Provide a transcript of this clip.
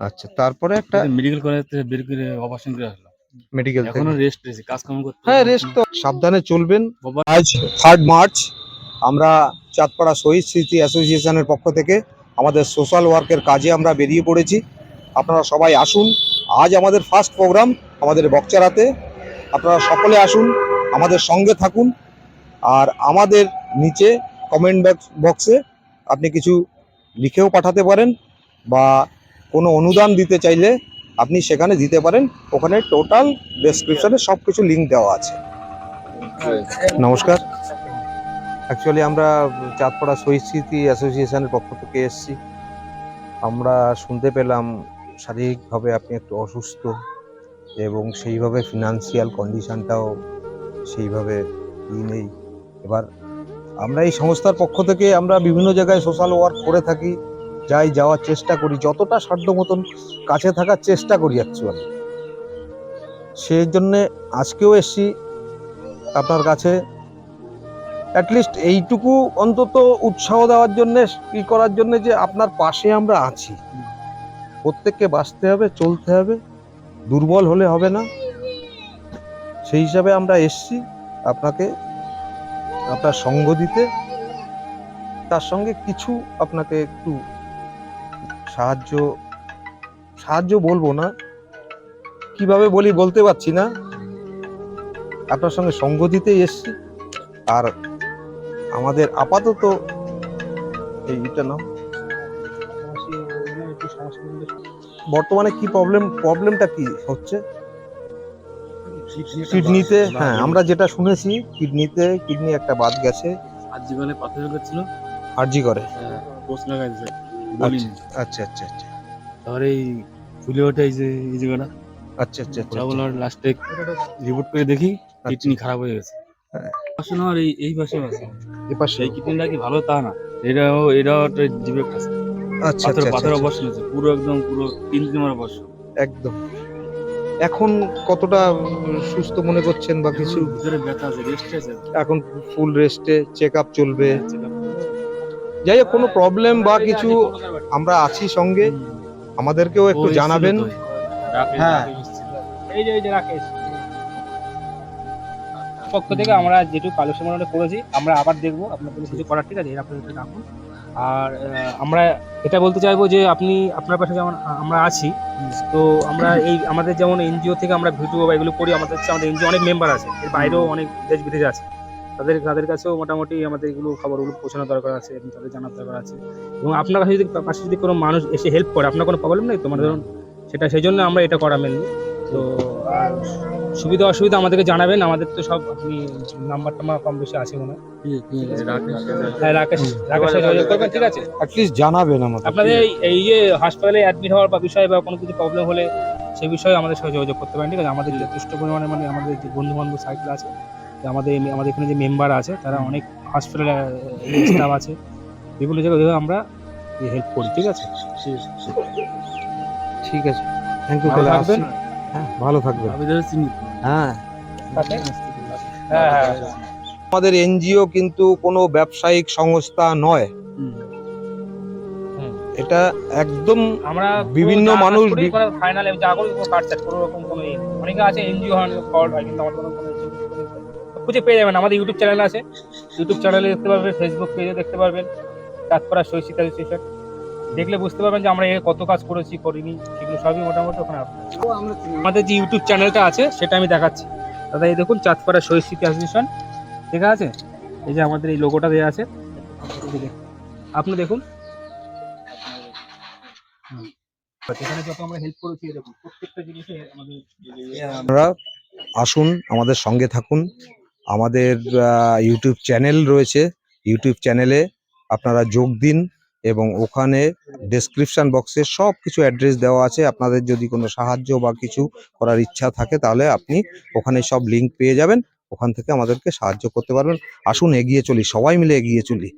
আচ্ছা, তারপরে একটা মেডিকেল কলেজ থেকে বের করে অপারেশন করে আসলাম। মেডিকেল থেকে এখনো রেস্ট রয়েছে, কাজকর্ম করতে হ্যাঁ রেস্ট তো সাবধানে চলবেন। আজ 3 মার্চ আমরা চাঁদপাড়া শহীদ স্মৃতি অ্যাসোসিয়েশনের পক্ষ থেকে আমাদের সোশ্যাল ওয়ার্কের কাজে আমরা বেরিয়ে পড়েছি। আপনারা সবাই আসুন। আজ আমাদের ফার্স্ট প্রোগ্রাম আমাদের বকচারাতে। আপনারা সকলে আসুন, আমাদের সঙ্গে থাকুন। আর আমাদের নিচে কমেন্ট বক্সে আপনি কিছু লিখেও পাঠাতে পারেন, বা কোনো অনুদান দিতে চাইলে আপনি সেখানে দিতে পারেন। ওখানে টোটাল ডেসক্রিপশনে সব কিছু লিঙ্ক দেওয়া আছে। নমস্কার। অ্যাকচুয়ালি আমরা চাঁদপাড়া শহীদ স্মৃতি অ্যাসোসিয়েশনের পক্ষ থেকে এসেছি। আমরা শুনতে পেলাম শারীরিকভাবে আপনি একটু অসুস্থ এবং সেইভাবে ফিনান্সিয়াল কন্ডিশনটাও সেইভাবে নেই। এবার আমরা এই সংস্থার পক্ষ থেকে আমরা বিভিন্ন জায়গায় সোশ্যাল ওয়ার্ক করে থাকি, যাওয়ার চেষ্টা করি, যতটা সাধ্য মতন কাছে থাকার চেষ্টা করি অ্যাকচুয়ালি। সেই জন্যে আজকেও এসছি আপনার কাছে, অ্যাটলিস্ট এইটুকু অন্তত উৎসাহ দেওয়ার জন্যে, কি করার জন্যে যে আপনার পাশে আমরা আছি। প্রত্যেককে বাঁচতে হবে, চলতে হবে, দুর্বল হলে হবে না। সেই হিসাবে আমরা এসছি আপনাকে আপনার সঙ্গ দিতে, তার সঙ্গে কিছু আপনাকে একটু সাহায্য বলবো না, কিভাবে বলতে পারছি না। আপনার সঙ্গে সঙ্গ দিতেই এসছি। আর আমাদের আপাতত এইটা নাও, বর্তমানে কি প্রবলেমটা কি হচ্ছে? কিডনিতে, হ্যাঁ আমরা যেটা শুনেছি কিডনি একটা বাদ গেছে। আর জীবনে পাথর করছিল আরজি করে পোস্ট লাগাইছে আচ্ছা আচ্ছা আচ্ছা তারপরে এই ফুলে ওঠে এই যে এই জায়গাটা আচ্ছা আচ্ছা আচ্ছা লাস্টে রিপোর্ট করে দেখি কিডনি খারাপ হয়ে গেছে। হ্যাঁ। পাশে না আর এই পাশে আছে, এই পাশে এই কিডনিটা কি ভালো তা না, এটাও একটা জীবের কাছে আচ্ছা পাথর আচ্ছা পাথর আচ্ছা অপারেশন হয়েছে, পুরো একদম পুরো 3 দিন অপারেশন। একদম। এখন কতটা সুস্থ মনে করছেন বা কিছু? ভিতরে ব্যথা আছে, রেস্ট আছে এখন ফুল রেস্টে, চেক আপ চলবে। যাই হোক, কোনো প্রবলেম বা কিছু আমরা আছি সঙ্গে, আমাদেরকেও একটু জানাবেন। হ্যাঁ, এই যে রাকেশ পক্ষ থেকে আমরা যেটুকু আলোচনা করেছি আমরা আবার দেখবো আপনাদের কিছু করার, ঠিক আছে? আপনি এটা রাখুন। আর আমরা এটা বলতে চাইবো যে আপনি আপনার পাশে যেমন আমরা আছি, তো আমরা এই আমাদের যেমন এনজিও থেকে আমরা ভিডিও বা এগুলো করি, আমাদের এনজিও অনেক মেম্বার আছে, এর বাইরেও অনেক দেশ বিদেশে আছে, তাদের কাছেও মোটামুটি আমাদের এগুলো খবরগুলো পৌঁছানোর দরকার আছে এবং তাদের জানার দরকার আছে। এবং আপনার কাছে যদি পাশে যদি কোনো মানুষ এসে হেল্প করে, আপনার কোনো প্রবলেম নেই তো, মানে ধরুন সেটা সেই জন্য আমরা এটা করা মেনলি। তো আর সুবিধা অসুবিধা আমাদেরকে জানাবেন, আমাদের তো সব আপনি নাম্বারটা কম বেশি আছে মনে হয়। হ্যাঁ, রাকেশ যোগাযোগ করবেন, ঠিক আছে? অ্যাটলিস্ট জানাবেন আমাদের। আপনাদের এই যে হাসপাতালে অ্যাডমিট হওয়ার বা বিষয়ে বা কোনো কিছু প্রবলেম হলে সেই বিষয়ে আমাদের সাথে যোগাযোগ করতে পারেন, ঠিক আছে? আমাদের যথেষ্ট পরিমাণে মানে আমাদের যে বন্ধু বান্ধব সাইকেল আছে, আমাদের এখানে যে মেম্বার আছে তারা অনেক হসপিটালে স্টাফ আছে, বিভিন্ন জায়গায় আমরা হেল্প করি, ঠিক আছে? ঠিক আছে, থ্যাংক ইউ। ভালো থাকবেন। হ্যাঁ, ভালো থাকবেন। হ্যাঁ, হ্যাঁ, আমাদের এনজিও কিন্তু কোনো ব্যবসায়িক সংস্থা নয়। এটা একদম আমরা বিভিন্ন মানুষ ফাইনাল যা করি কোনো কাট সেট কোনো রকম কোনো অনেকে আছে এনজিও ফল্ট হয়, কিন্তু আমাদের কোনো খুঁজে পেয়ে যাবেন। আমাদের ইউটিউব চ্যানেল আছে, ইউটিউব চ্যানেলে দেখতে পারবেন, ফেসবুক পেজে দেখতে পারবেন, চাঁদপাড়া শহীদ স্মৃতি অ্যাসোসিয়েশন দেখলে বুঝতে পারবেন যে আমরা কত কাজ করেছি করিনি, সেগুলো সবই মোটামুটি ওখানে আমাদের যে ইউটিউব চ্যানেলটা আছে সেটা আমি দেখাচ্ছি দাদা। এই দেখুন, চাঁদপাড়া শহীদ স্মৃতি অ্যাসোসিয়েশন ঠিক আছে, এই যে আমাদের এই লোগোটা দেওয়া আছে, আপনি দেখুন এখানে যত আমরা হেল্প করেছি এরকম প্রত্যেকটা জিনিসে আমাদের। আপনারা আসুন, আমাদের সঙ্গে থাকুন। আমাদের ইউটিউব চ্যানেল রয়েছে, ইউটিউব চ্যানেলে আপনারা যোগ দিন এবং ওখানে ডেসক্রিপশন বক্সে সব কিছু অ্যাড্রেস দেওয়া আছে। আপনাদের যদি কোনো সাহায্য বা কিছু করার ইচ্ছা থাকে তাহলে আপনি ওখানে সব লিঙ্ক পেয়ে যাবেন, ওখান থেকে আমাদেরকে সাহায্য করতে পারবেন। আসুন এগিয়ে চলি, সবাই মিলে এগিয়ে চলি।